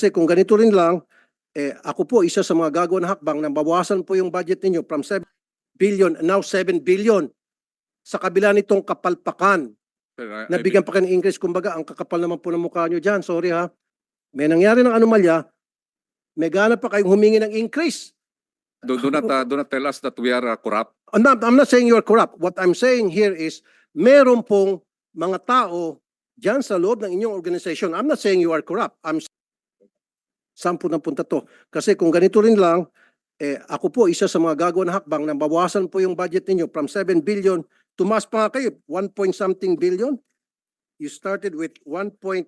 Kasi kung ganito rin lang, ako po isa sa mga gagawa ng hakbang na bawasan po yung budget ninyo from 7 billion, now 7 billion. Sa kabila nitong kapalpakan, Sir, nabigyan pa kayo ng increase. Kumbaga, ang kakapal naman po ng mukha nyo dyan. Sorry ha. May nangyari ng anomalya, may gana pa kayong humingi ng increase. do not tell us that we are corrupt. I'm not saying you're corrupt. What I'm saying here is, meron pong mga tao dyan sa loob ng inyong organization. I'm not saying you are corrupt. Saan po napunta to? Kasi kung ganito rin lang, ako po isa sa mga gagawa ng hakbang na bawasan po yung budget ninyo from 7 billion, tumaas pa nga kayo, 1 point something billion. You started with 1.9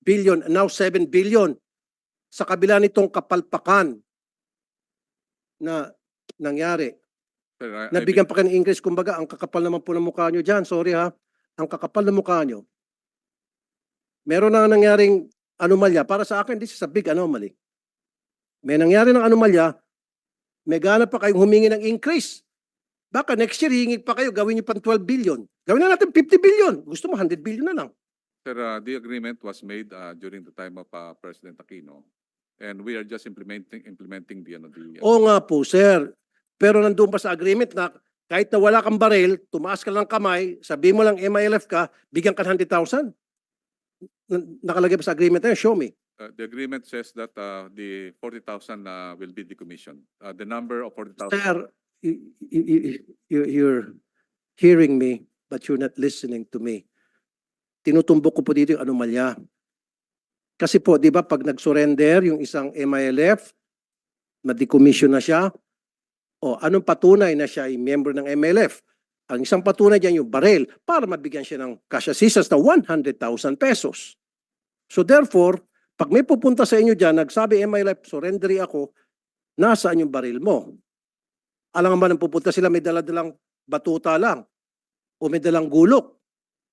billion, and now 7 billion. Sa kabila nitong kapalpakan na nangyari. Sir, Nabigyan pa kayo ng increase. Kumbaga, ang kakapal naman po ng mukha nyo dyan. Sorry ha. Ang kakapal ng mukha nyo. Meron na nangyaring anomalya. Para sa akin, this is a big anomaly. May nangyari ng anomalya, may gana pa kayong humingi ng increase. Baka next year, hingig pa kayo, gawin nyo pang 12 billion. Gawin na natin 50 billion. Gusto mo 100 billion na lang. Sir, the agreement was made during the time of President Aquino, and we are just implementing the. Oo nga po, sir. Pero nandun pa sa agreement na kahit na wala kang baril, tumaas ka lang kamay, sabi mo lang MILF ka, bigyan ka ng 100,000. Nakalagay pa sa agreement na yun, show me. The agreement says that the 40,000 will be decommissioned. The number of 40,000. Sir, you're hearing me, but you're not listening to me. Tinutumbok ko po dito yung anomalya. Kasi po, di ba, pag nag-surrender yung isang MILF, na-decommission na siya, o anong patunay na siya ay member ng MILF? Ang isang patunay dyan yung baril para mabigyan siya ng cash assistance na 100,000 pesos. So therefore, pag may pupunta sa inyo dyan, nagsabi MILF, surrendery ako, nasaan yung baril mo? Alam nga ba nang pupunta sila, may daladalang batuta lang o may dalang gulok.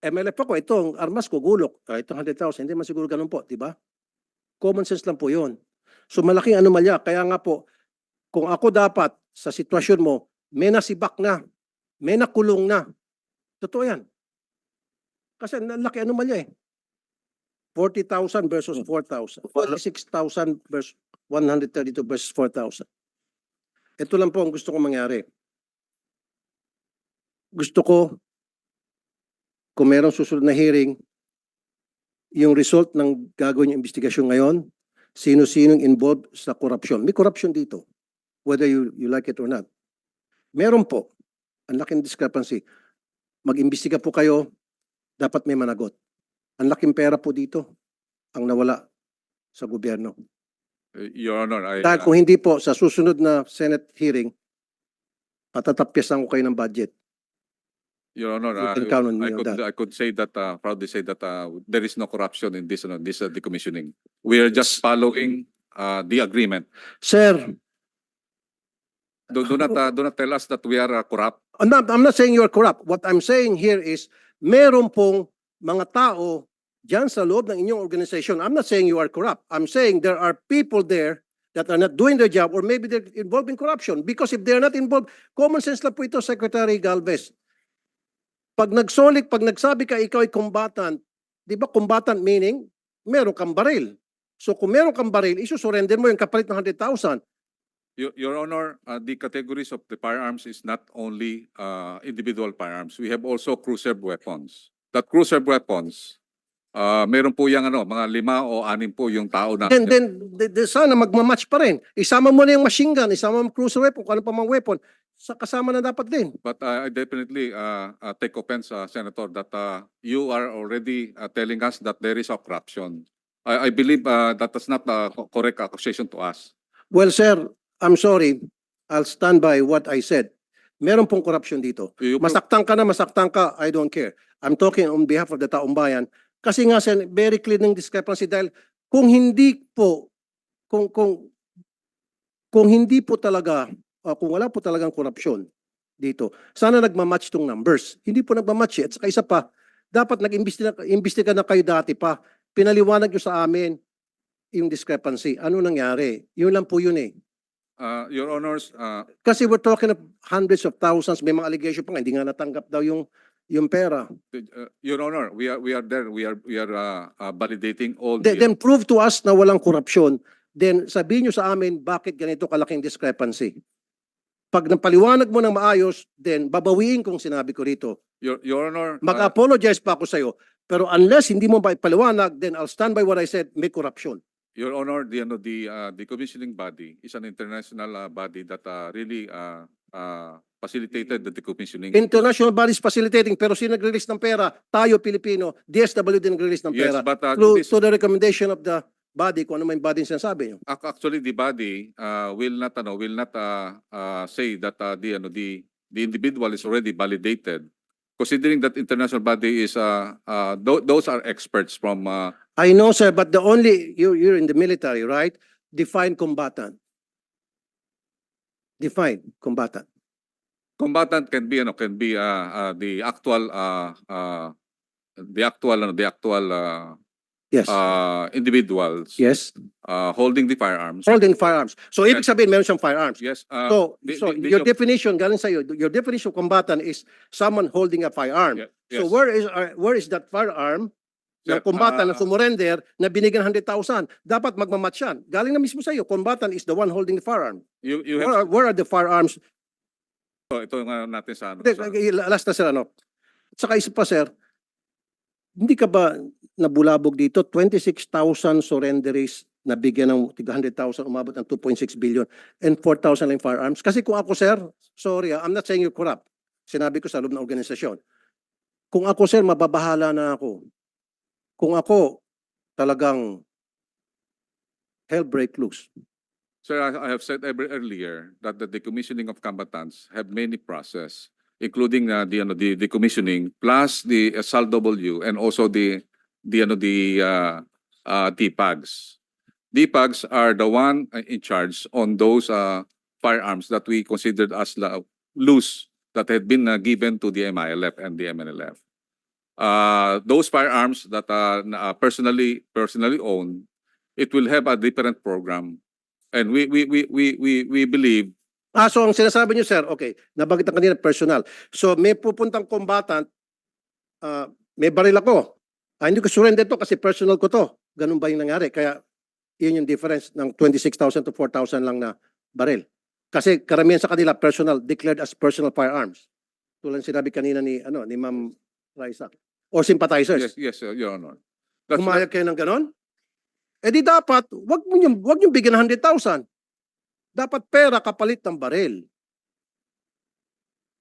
MLF ako, ito ang armas ko, gulok. Itong 100,000, hindi man siguro ganun po, di ba? Common sense lang po yun. So malaking anomalya. Kaya nga po, kung ako dapat sa sitwasyon mo, may nasibak na, may nakulong na. Totoo yan. Kasi laki anomalya eh. 40,000 versus 4,000. 46,000 versus 132 versus 4,000. Ito lang po ang gusto kong mangyari. Gusto ko, kung merong susunod na hearing, yung result ng gagawin yung investigasyon ngayon, sino-sinong involved sa korupsyon. May korupsyon dito, whether you like it or not. Meron po, ang laking discrepancy. Mag-imbestiga po kayo, dapat may managot. Ang laking pera po dito, ang nawala sa gobyerno. Your Honor, Dahil kung hindi po, sa susunod na Senate hearing, patatapyasan ko kayo ng budget. Your Honor, You can count on me on that. I could say that, proudly say that there is no corruption in this decommissioning. We are just following the agreement. Sir, Do not tell us that we are corrupt. I'm not saying you're corrupt. What I'm saying here is, meron pong mga tao dyan sa loob ng inyong organization. I'm not saying you are corrupt. I'm saying there are people there that are not doing their job or maybe they're involved in corruption. Because if they're not involved, common sense lang po ito, Secretary Galvez. Pag nagsabi ka ikaw ay combatant, di ba combatant meaning, meron kang baril. So kung meron kang baril, isusurrender mo yung kapalit ng 100,000. Your Honor, the categories of the firearms is not only individual firearms. We have also cruiser weapons. That cruiser weapons, meron po yung mga 5 o 6 po yung tao na. Then sana magmamatch pa rin. Isama mo na yung machine gun, isama mo yung cruiser weapon, kung ano pa mga weapon, kasama na dapat din. But I definitely take offense, Senator, that you are already telling us that there is a corruption. I believe that is not a correct accusation to us. Well, sir, I'm sorry. I'll stand by what I said. Meron pong corruption dito. Masaktan ka na, masaktan ka, I don't care. I'm talking on behalf of the taong bayan. Kasi nga, sir, very clear ng discrepancy dahil kung hindi po, kung hindi po talaga, kung wala po talagang korupsyon dito, sana nagmamatch tong numbers. Hindi po nagmamatch eh. At saka isa pa, dapat nag-imbestiga na kayo dati pa. Pinaliwanag nyo sa amin yung discrepancy. Ano nangyari? Yun lang po yun eh. Your Honors, Kasi we're talking of hundreds of thousands, may mga allegation pa nga, hindi nga natanggap daw yung yung pera. Your Honor, we are there. We are validating all Then prove to us na walang korupsyon. Then sabihin nyo sa amin bakit ganito kalaking discrepancy. Pag napaliwanag mo ng maayos, then babawiin kung sinabi ko rito. Your Honor, Mag-apologize pa ako sa'yo. Pero unless hindi mo ba ipaliwanag, then I'll stand by what I said, may corruption. Your Honor, the commissioning body is an international body that really facilitated the decommissioning. International bodies facilitating, pero sino nag-release ng pera? Tayo, Pilipino. DSW din nag-release ng Yes, pera. but To the recommendation of the body, kung ano may body sinasabi nyo. actually the body will not say that the individual is already validated, considering that international body is those are experts from I know, sir, but you're in the military, right? Define combatant. Define combatant. combatant can be the actual Yes. individuals Yes. holding the firearms. Holding firearms. So, ibig sabihin, meron siyang firearms. Yes. So, your job- definition, galing sa'yo, your definition of combatant is someone holding a firearm. So, yes. where is that firearm ng Sir, combatant na sumurrender na binigyan 100,000? Dapat magmamatch yan. Galing na mismo sa'yo, combatant is the one holding the firearm. you have Where are the firearms? ito nga natin sa Last na, sir, ano? Saka isa pa, sir, hindi ka ba nabulabog dito? 26,000 surrenderies na bigyan ng 100,000, umabot ng 2.6 billion and 4,000 lang firearms. Kasi kung ako, sir, sorry, I'm not saying you're corrupt. Sinabi ko sa loob ng organisasyon. Kung ako, sir, mababahala na ako. Kung ako talagang hell break loose. Sir, I have said earlier that the decommissioning of combatants have many process, including the decommissioning plus the SALW and also the DPAGs. DPAGs are the one in charge on those firearms that we considered as loose that had been given to the MILF and the MNLF. Those firearms that are personally owned, it will have a different program. And we believe. So ang sinasabi niyo, sir, okay, nabanggit ang kanina personal. So may pupuntang combatant, may baril ako. Hindi ko surrender to kasi personal ko to. Ganun ba yung nangyari? Kaya yun yung difference ng 26,000 to 4,000 lang na baril. Kasi karamihan sa kanila personal, declared as personal firearms. Tulad sinabi kanina ni Ma'am Raisa. Or sympathizers. Yes, Your Honor. Pumayag kayo ng ganon? Eh di dapat, wag nyo bigyan ng 100,000. Dapat pera kapalit ng baril.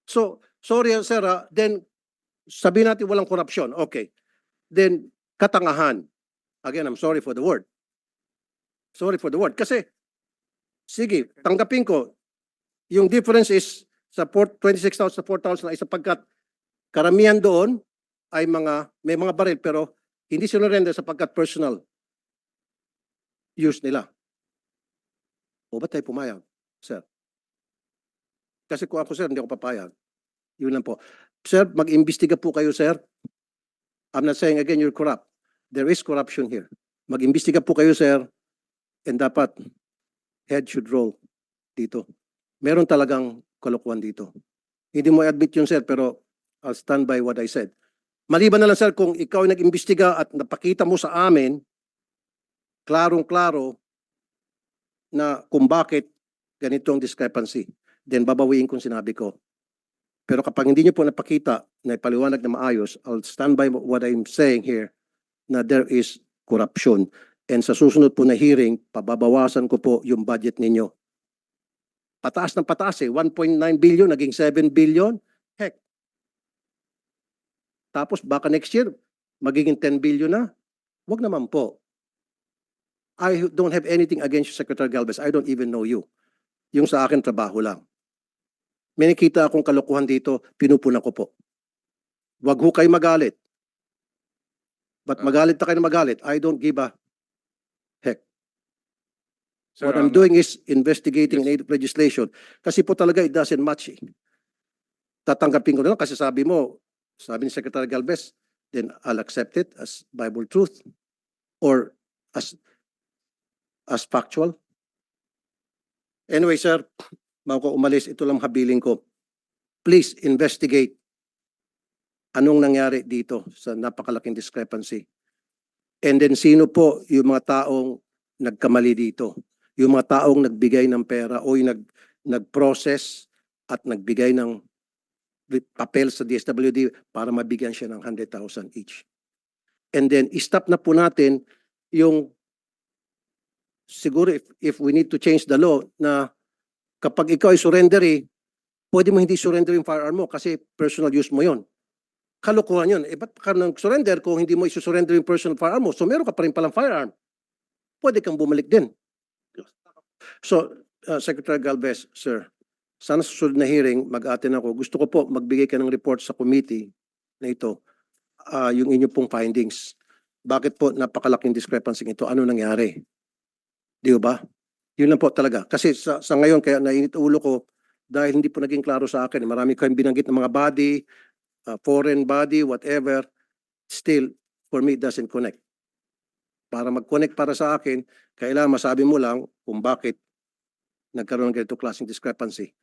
So, sorry sir, then sabihin natin walang korupsyon. Okay. Then, katangahan. Again, I'm sorry for the word. Sorry for the word. Kasi, sige, tanggapin ko, yung difference is sa 26,000 sa 4,000 ay sapagkat karamihan doon ay may mga baril pero hindi sinurrender sapagkat personal use nila. O ba't tayo pumayag, sir? Kasi kung ako, sir, hindi ako papayag. Yun lang po. Sir, mag-imbestiga po kayo, sir. I'm not saying again you're corrupt. There is corruption here. Mag-imbestiga po kayo, sir. And dapat, head should roll dito. Meron talagang kalokohan dito. Hindi mo i-admit yun, sir, pero I'll stand by what I said. Maliban na lang, sir, kung ikaw ay nag-imbestiga at napakita mo sa amin, klarong-klaro na kung bakit ganito ang discrepancy, then babawiin kung sinabi ko. Pero kapag hindi niyo po napakita na ipaliwanag na maayos, I'll stand by what I'm saying here na there is corruption. And sa susunod po na hearing, pababawasan ko po yung budget ninyo. Pataas ng pataas 1.9 billion, naging 7 billion. Heck. Tapos baka next year, magiging 10 billion na. Wag naman po. I don't have anything against you, Secretary Galvez. I don't even know you. Yung sa akin, trabaho lang. May nakita akong kalokohan dito, pinupunan ko po. Wag ho kayo magalit. But magalit na kayo na magalit, I don't give a heck. Sir, What I'm doing is investigating in aid of legislation. Kasi po talaga it doesn't match. Tatanggapin ko na lang kasi sabi ni Secretary Galvez, then I'll accept it as Bible truth or as factual. Anyway, sir, bago ko umalis, ito lang habiling ko. Please investigate Anong nangyari dito sa napakalaking discrepancy? And then sino po yung mga taong nagkamali dito? Yung mga taong nagbigay ng pera o yung nag-process at nagbigay ng papel sa DSWD para mabigyan siya ng 100,000 each. And then stop na po natin yung siguro if we need to change the law na kapag ikaw ay surrendery, pwede mo hindi surrender yung firearm mo kasi personal use mo yon. Kalokohan yun. Eh, ba't ka nang surrender kung hindi mo isusurrender yung personal firearm mo? So, meron ka pa rin palang firearm. Pwede kang bumalik din. So, Secretary Galvez, sir, sana sa susunod na hearing, mag-attend ako. Gusto ko po magbigay ka ng report sa committee na ito, yung inyo pong findings. Bakit po napakalaking discrepancy ito? Ano nangyari? Di ba? Yun lang po talaga. Kasi sa ngayon, kaya nainit ulo ko dahil hindi po naging klaro sa akin. Marami kayong binanggit ng mga body, foreign body, whatever, still, for me, it doesn't connect. Para mag-connect para sa akin, kailangan masabi mo lang kung bakit nagkaroon ng ganito klaseng discrepancy.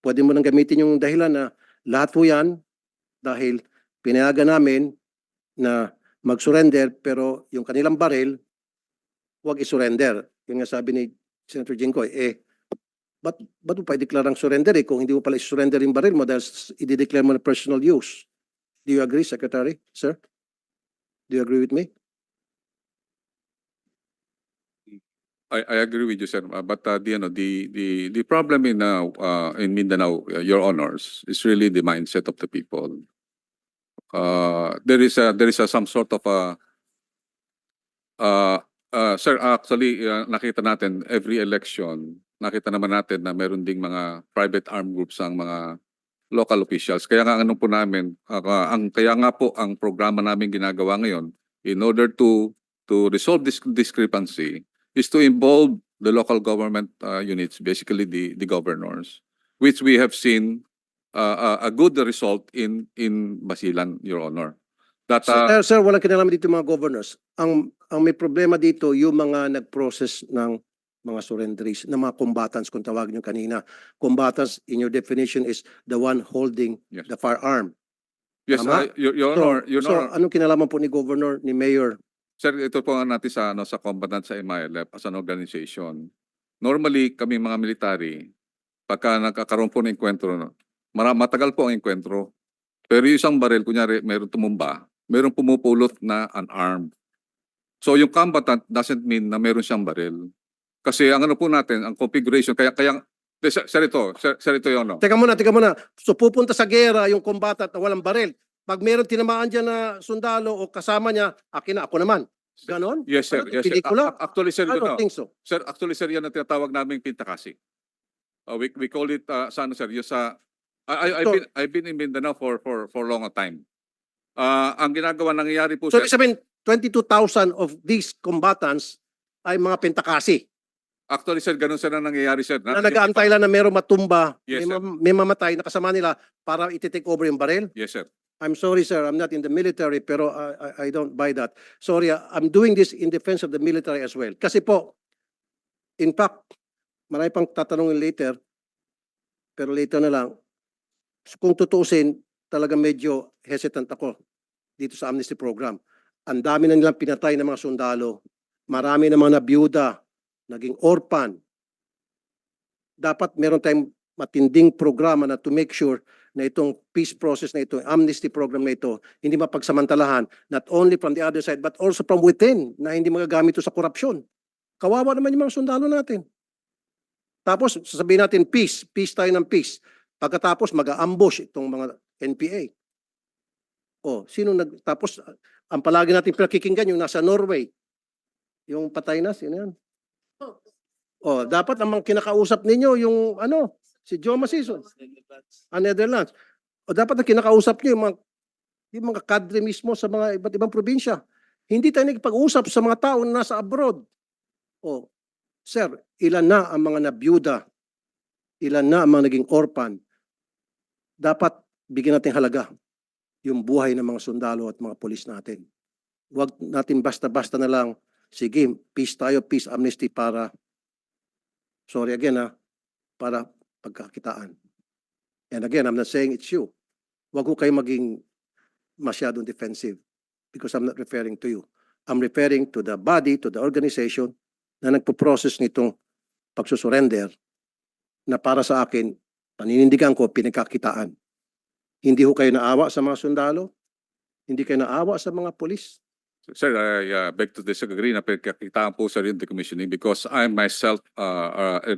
Pwede mo nang gamitin yung dahilan na lahat po yan dahil pinayagan namin na mag-surrender pero yung kanilang baril, huwag i-surrender. Yung nga sabi ni Senator Jinggoy, ba't mo pa i-declare ang surrender kung hindi mo pala i-surrender yung baril mo dahil i-declare mo na personal use? Do you agree, Secretary? Sir? Do you agree with me? I agree with you, sir. But the problem in Mindanao, Your Honors, is really the mindset of the people. There is some sort of sir, actually, nakita natin every election, nakita naman natin na meron ding mga private armed groups ang mga local officials. Kaya nga ano po namin, kaya nga po ang programa namin ginagawa ngayon in order to resolve this discrepancy is to involve the local government units, basically the governors, which we have seen a good result in Basilan, Your Honor. That Sir, walang kinalaman dito yung mga governors. Ang may problema dito, yung mga nag-process ng mga surrenderies, ng mga combatants, kung tawagin nyo kanina. Combatants, in your definition, is the one holding Yes. the firearm. yes, Tama? Your Honor, Your So, Honor. anong kinalaman po ni Governor, ni Mayor? Sir, ito po nga natin sa combatant sa MILF as an organization. Normally, kami mga military, pagka nagkakaroon po ng enkwentro, matagal po ang enkwentro. Pero yung isang baril, kunyari, meron tumumba, meron pumupulot na unarmed. So yung combatant doesn't mean na meron siyang baril. Kasi ang ano po natin, ang configuration, sir ito yun, no? Teka muna. So, pupunta sa gera yung combatant na walang baril. Pag meron tinamaan dyan na sundalo o kasama niya, akin na, ako naman. Ganon? Yes, sir. Ano, Yes, sir. pelikula? Actually, sir, I don't think so. Sir, actually, sir, yan ang tinatawag naming pintakasi. We call it, sa ano, sir, yung sa, I've been in Mindanao for long time. Ang ginagawa, nangyayari po, So, sir, ibig sabihin, 22,000 of these combatants ay mga pentakasi actually, sir, ganun sir ang nangyayari, sir. na nag-aantay lang na merong matumba, Yes, sir. may mamatay na kasama nila para iti-take over yung baril. Yes, sir. I'm sorry, sir, I'm not in the military, pero I don't buy that. Sorry, I'm doing this in defense of the military as well. Kasi po, in fact, marami pang tatanungin later, pero later na lang, kung tutuusin, talaga medyo hesitant ako dito sa amnesty program. Ang dami na nilang pinatay ng mga sundalo. Marami na mga nabiyuda, naging orphan. Dapat meron tayong matinding programa na to make sure na itong peace process na ito, amnesty program na ito, hindi mapagsamantalahan, not only from the other side, but also from within, na hindi magagamit ito sa korupsyon. Kawawa naman yung mga sundalo natin. Tapos, sasabihin natin, peace tayo ng peace. Pagkatapos, mag-ambush itong mga NPA. Tapos, ang palagi natin pinakikinggan yung nasa Norway. Yung patay na, sino yan? Dapat ang kinakausap ninyo yung si Joe Masison, Netherlands. Dapat ang kinakausap niyo yung mga kadre mismo sa mga iba't ibang probinsya. Hindi tayo nagpag-usap sa mga tao na nasa abroad. Sir, ilan na ang mga nabiyuda? Ilan na ang mga naging orphan? Dapat bigyan natin halaga yung buhay ng mga sundalo at mga polis natin. Huwag natin basta-basta na lang, sige, peace tayo, peace amnesty para, para pagkakitaan. And again, I'm not saying it's you. wag ho kayo maging masyadong defensive because I'm not referring to you. I'm referring to the body, to the organization na nagpo-process nitong pagsusurrender na para sa akin, paninindigan ko, pinagkakitaan. Hindi ho kayo naawa sa mga sundalo, hindi kayo naawa sa mga polis. Sir, I beg to disagree na pinagkakitaan po sa rin decommissioning because I myself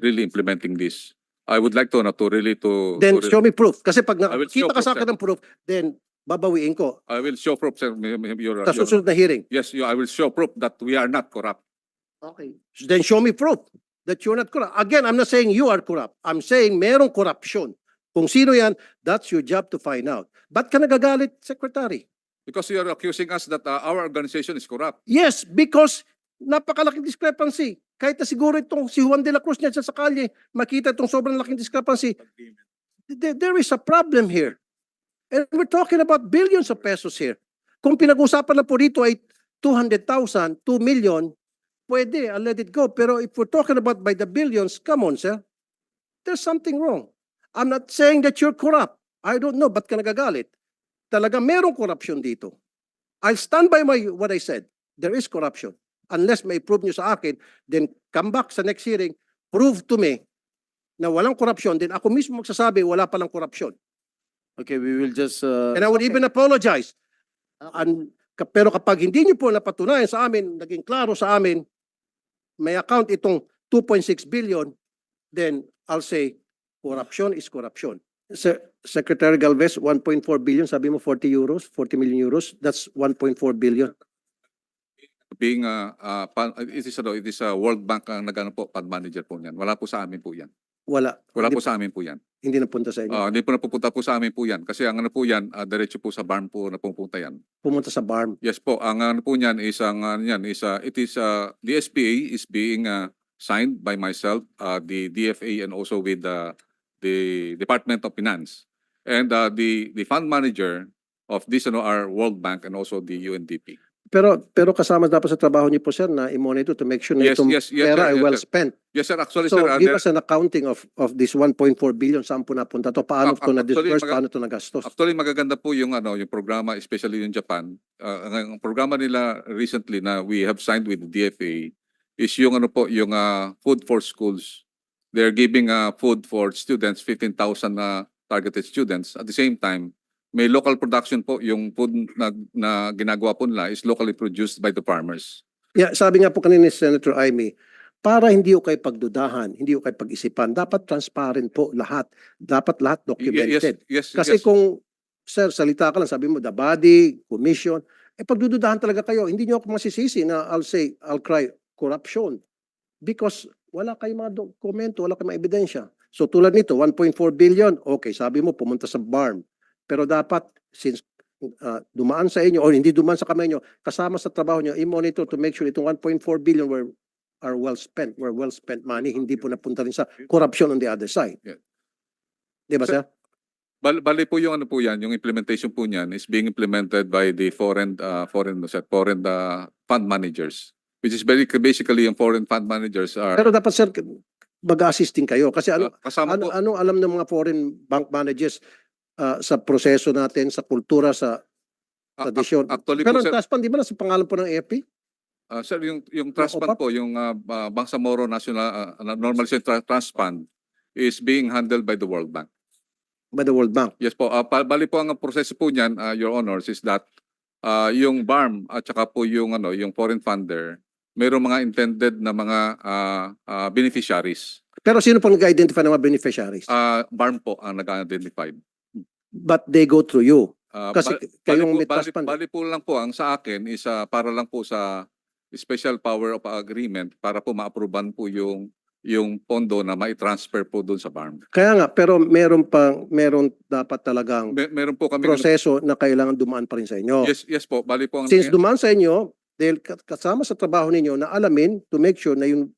really implementing this. I would like to really to Then to- show me proof. Kasi pag I will show nakita ka sa proof, akin ng proof, then babawiin ko I will show proof, sir. sa susunod na hearing. Yes, I will show proof that we are not corrupt. Okay. Then show me proof that you're not corrupt. Again, I'm not saying you are corrupt. I'm saying merong corruption. Kung sino yan, that's your job to find out. Ba't ka nagagalit, Secretary? Because you are accusing us that our organization is corrupt. Yes, because napakalaking discrepancy. Kahit na siguro itong si Juan de la Cruz niya sa kalye, makita itong sobrang laking discrepancy. There is a problem here. And we're talking about billions of pesos here. Kung pinag-usapan na po dito ay 200,000, 2 million, pwede, I'll let it go. Pero if we're talking about by the billions, come on, sir. There's something wrong. I'm not saying that you're corrupt. I don't know, ba't ka nagagalit? Talaga merong corruption dito. I'll stand by what I said. There is corruption. Unless may prove nyo sa akin, then come back sa next hearing, prove to me na walang corruption, then ako mismo magsasabi wala palang corruption. Okay, we will just, And I would even apologize. Pero kapag hindi nyo po napatunayan sa amin, naging klaro sa amin, may account itong 2.6 billion, then I'll say, corruption is corruption. Secretary Galvez, 1.4 billion, sabi mo 40 million euros, that's 1.4 billion. Being it is a World Bank ang nagano po fund manager po niyan. Wala po sa amin po 'yan. Wala. Wala Hindi, po sa amin po 'yan. hindi napunta sa inyo. Hindi po napupunta po sa amin po 'yan kasi ang ano po 'yan, diretso po sa BARM po napupunta 'yan. Pumunta sa BARM. Yes po, ang ano po niyan is the SPA is being signed by myself, the DFA and also with the Department of Finance. And the fund manager of this are World Bank and also the UNDP. Pero kasama dapat sa trabaho niyo po, sir, na i-monitor to make sure na Yes, itong yes, pera sir, ay yes, well sir. spent. Yes sir, actually So, sir, give us an accounting of this 1.4 billion, saan po napunta to? Paano ito Actually, na-disperse? Paano ito nagastos? actually magaganda po yung yung programa, especially yung Japan. Ang programa nila recently na we have signed with the DFA is yung yung food for schools. They're giving food for students, 15,000 targeted students. At the same time, may local production po, yung food na ginagawa po nila is locally produced by the farmers. Yeah, sabi nga po kanina ni Senator Amy, para hindi ko kayo pagdudahan, hindi ko kayo pag-isipan, dapat transparent po lahat. Dapat lahat documented. Yes, Kasi yes. kung, sir, salita ka lang, sabi mo, the body, commission, pagdududahan talaga kayo. Hindi nyo ako masisisi na I'll cry corruption. Because wala kayong mga dokumento, wala kayong mga ebidensya. So tulad nito, 1.4 billion, okay, sabi mo, pumunta sa BARM. Pero dapat, since dumaan sa inyo, or hindi dumaan sa kamay nyo, kasama sa trabaho nyo, i-monitor to make sure itong 1.4 billion were well spent money, hindi po napunta rin sa corruption on the other side. Yeah. Di ba, sir? Bali po yung po yan, yung implementation po niyan is being implemented by the foreign fund managers, which is basically yung foreign fund managers are Pero dapat, sir, mag-assisting kayo. Kasi kasama po. ano alam ng mga foreign bank managers sa proseso natin, sa kultura, sa tradisyon. Actually Pero po ang sir, trust fund, di ba nasa pangalan po ng AFP? sir yung trust fund OPAP? po, yung Bangsamoro National Normalization Trust Fund is being handled by the World Bank. By the World Bank. Yes po, bali po ang proseso po niyan, Your Honors, is that yung BARM at saka po yung foreign funder, mayroong mga intended na mga beneficiaries. Pero sino pang nag-identify ng mga beneficiaries? BARM po ang nag-identified. But they go through you. Kasi kayong may bali, trust fund. bali po lang po ang sa akin is para lang po sa special power of agreement para po ma-approvean po yung pondo na mai-transfer po doon sa BARM. Kaya nga, pero meron dapat talagang Meron po kami proseso na kailangan dumaan pa rin sa inyo. yes po, bali po ang Since dumaan sa inyo, dahil kasama sa trabaho ninyo na alamin to make sure na yung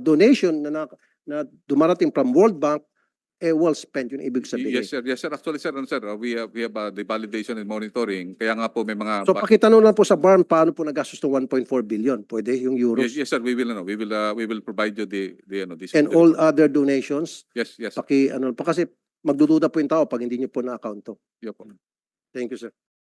donation na dumarating from World Bank well spent, yung ibig sabihin. Yes sir. Actually sir, we have the validation and monitoring. Kaya nga po may mga So pakitanong lang po sa BARM paano po nagastos ng 1.4 billion? Pwede yung euros? yes sir, we will provide you this And all other donations, yes. kasi magdududa po yung tao pag hindi niyo po na-account to. Yep. Thank you, sir.